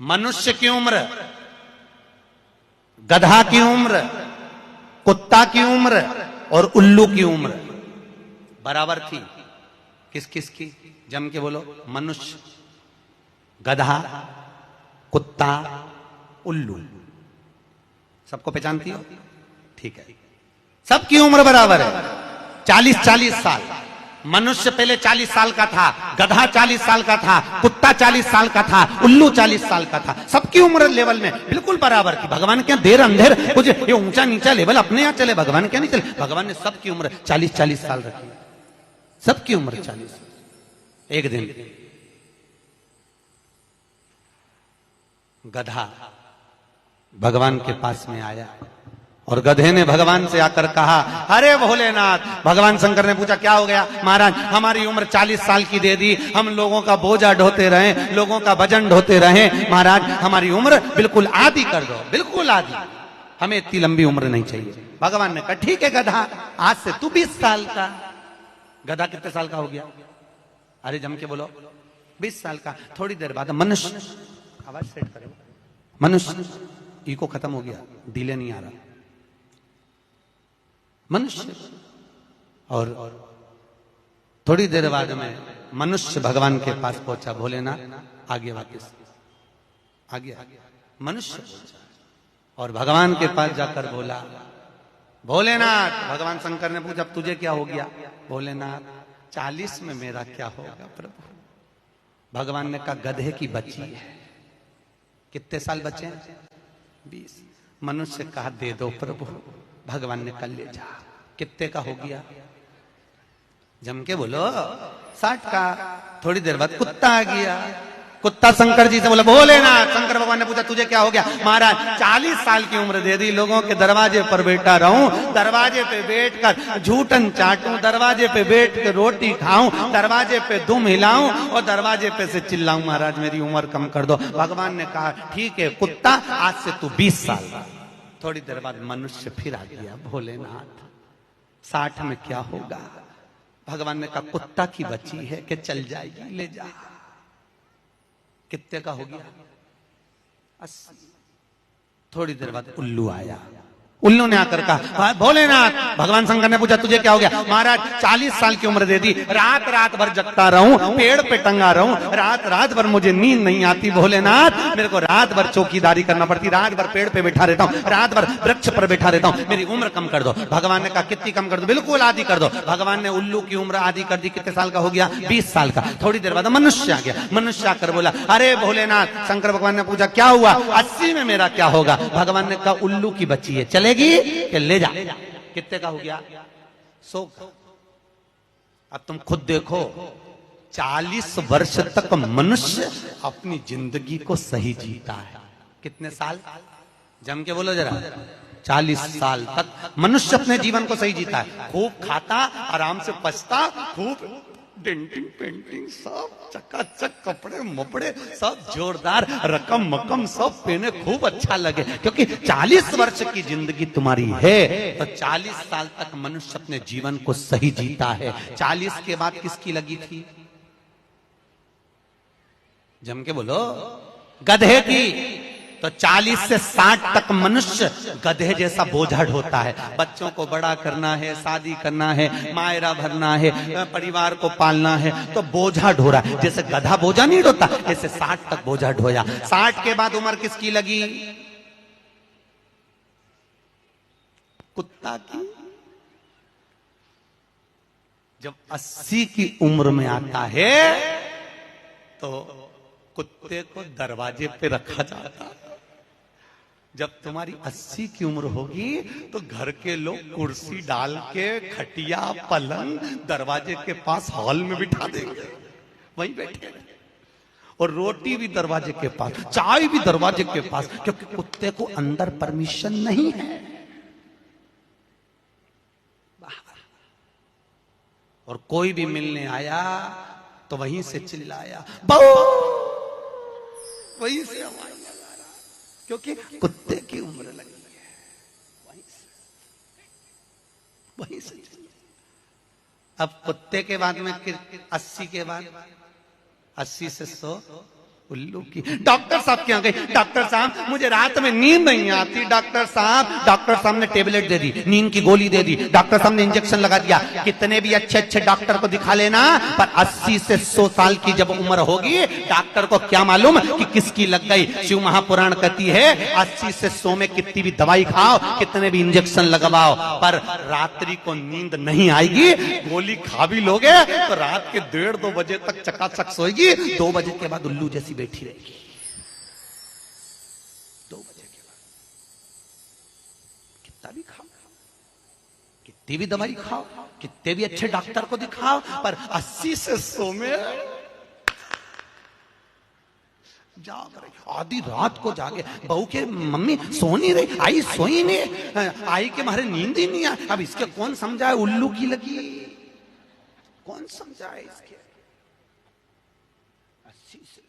मनुष्य की उम्र, गधा की उम्र, कुत्ता की उम्र और उल्लू की उम्र बराबर थी। किस किस की? जम के बोलो। मनुष्य, गधा, कुत्ता, उल्लू। सबको पहचानती हो? ठीक है, सबकी उम्र बराबर है, 40-40 साल। मनुष्य पहले 40 साल का था, गधा 40 साल का था, कुत्ता 40 साल का था, उल्लू 40 साल का था। सबकी उम्र लेवल में बिल्कुल बराबर थी। भगवान क्या देर अंधेर कुछ ये ऊंचा नीचा लेवल अपने यहां चले, भगवान क्या नहीं चले। भगवान ने सबकी उम्र 40-40 साल रखी, सबकी उम्र 40। एक दिन गधा भगवान के पास में आया और गधे ने भगवान से आकर कहा, अरे भोलेनाथ। भगवान शंकर ने पूछा, क्या हो गया? महाराज, हमारी उम्र 40 साल की दे दी, हम लोगों का बोझा ढोते रहे, लोगों का वजन ढोते रहे, महाराज हमारी उम्र बिल्कुल आधी कर दो, बिल्कुल आधी, हमें इतनी लंबी उम्र नहीं चाहिए। भगवान ने कहा, ठीक है गधा, आज से तू 20 साल का। गधा कितने साल का हो गया? अरे जम के बोलो, 20 साल का। थोड़ी देर बाद मनुष्य, आवाज सेट करो, मनुष्य, इको खत्म हो गया, डिले नहीं आ रहा, मनुष्य। और थोड़ी देर बाद में मनुष्य भगवान के पास पहुंचा। भोलेनाथ आगे वापस आ गया, मनुष्य पहुंचा और भगवान के पास जाकर बोला, भोलेनाथ। भगवान शंकर ने पूछा, तुझे क्या हो गया? भोलेनाथ, 40 में मेरा क्या होगा प्रभु? भगवान ने कहा, गधे की बच्ची है। कितने साल बचे हैं? 20। मनुष्य कहा, दे दो प्रभु। भगवान ने कहा, ले जा। कितने का हो गया? जम के बोलो, 60 का। थोड़ी देर बाद कुत्ता आ गया। कुत्ता शंकर जी से बोला, भोलेनाथ। शंकर भगवान ने पूछा, तुझे क्या हो गया? महाराज 40 साल की उम्र दे दी, लोगों के दरवाजे पर बैठा रहूं, दरवाजे पे बैठकर झूठन चाटूं, दरवाजे पे बैठ के रोटी खाऊं, दरवाजे पे दुम हिलाऊं और दरवाजे पे से चिल्लाऊं, महाराज मेरी उम्र कम कर दो। भगवान ने कहा, ठीक है कुत्ता, आज से तू 20 साल का। थोड़ी देर बाद मनुष्य फिर आ गया। भोलेनाथ 60 में क्या होगा? भगवान ने कहा, कुत्ता की बच्ची है कि चल जाएगी, ले जा। कितने का हो गया? 80। थोड़ी देर बाद उल्लू आया। उल्लू ने आकर कहा, भोलेनाथ। भगवान शंकर ने पूछा, तुझे क्या हो गया? महाराज 40 साल की उम्र दे दी, रात रात भर जगता रहूं, पेड़ पे टंगा रहूं, रात रात भर मुझे नींद नहीं आती। भोलेनाथ मेरे को रात भर चौकीदारी करना पड़ती, रात भर पेड़ पे बैठा रहता हूं, रात भर वृक्ष पर बैठा रहता हूं, मेरी उम्र कम कर दो। भगवान ने कहा, कितनी कम कर दो? बिल्कुल आधी कर दो। भगवान ने उल्लू की उम्र आधी कर दी। कितने साल का हो गया? 20 साल का। थोड़ी देर बाद मनुष्य आ गया। मनुष्य आकर बोला, अरे भोलेनाथ। शंकर भगवान ने पूछा, क्या हुआ? 80 में मेरा क्या होगा? भगवान ने कहा, उल्लू की बच्ची है, चलेगी कि ले जा। कितने का हो गया? 100 का। अब तुम खुद देखो, 40 वर्ष तक मनुष्य अपनी जिंदगी को सही जीता है। कितने साल? जम के बोलो जरा। 40 साल तक मनुष्य अपने जीवन को सही जीता है। खूब खाता, आराम से पछता, खूब डेंटिंग पेंटिंग, सब चकाचक, कपड़े मपड़े सब जोरदार, रकम मकम सब पहने, खूब अच्छा लगे, क्योंकि 40 वर्ष की जिंदगी तुम्हारी है तो 40 साल तक मनुष्य अपने जीवन को सही जीता है। 40 के बाद किसकी लगी थी? जम के बोलो, गधे की। तो 40 से 60 तक मनुष्य गधे जैसा बोझा ढोता है। बच्चों को बड़ा करना है, शादी करना है, मायरा भरना है, परिवार को पालना है, तो बोझा ढो रहा है। जैसे गधा बोझा नहीं ढोता, ऐसे 60 तक बोझा ढोया। 60 के बाद उम्र किसकी लगी? कुत्ता की। जब 80 की उम्र में आता है तो कुत्ते को दरवाजे पे रखा जाता है। जब तुम्हारी 80 की उम्र होगी तो घर के लोग कुर्सी डाल के, खटिया पलंग दरवाजे के पास हॉल में बिठा देंगे, वहीं बैठे, और रोटी भी दरवाजे के पास, चाय भी दरवाजे के पास, क्योंकि कुत्ते को अंदर परमिशन नहीं है। और कोई भी मिलने आया तो वहीं से चिल्लाया, वहीं से आवाज लगा रहा, क्योंकि कुत्ते की उम्र लगी है। वहीं से अब कुत्ते के बाद में 80 के बाद 80 से 100, उल्लू की। डॉक्टर साहब क्या गई, डॉक्टर साहब मुझे रात में नींद नहीं आती डॉक्टर साहब। डॉक्टर साहब ने टेबलेट दे दी, नींद की गोली दे दी, डॉक्टर साहब ने इंजेक्शन लगा दिया। कितने भी अच्छे अच्छे डॉक्टर को दिखा लेना, पर 80 से 100 साल की जब उम्र होगी डॉक्टर को क्या मालूम कि किसकी लग गई। शिव महापुराण कहती है 80 से 100 में कितनी भी दवाई खाओ, कितने भी इंजेक्शन लगवाओ, पर रात्रि को नींद नहीं आएगी। गोली खा भी लोगे तो रात के 1:30-2 बजे तक चकाचक सोएगी, 2 बजे के बाद उल्लू जैसी बैठी रहेगी। 2 बजे के बाद कितना भी खाओ, कितनी भी दवाई खाओ, कितने भी अच्छे डॉक्टर को दिखाओ, पर 80 से 100 में जाग रही। आधी रात को जागे, बहू के मम्मी सो नहीं रही, आई सोई नहीं, आई के मारे नींद ही नहीं आई। अब इसके कौन समझाए, उल्लू की लगी, कौन समझाए इसके। 80 से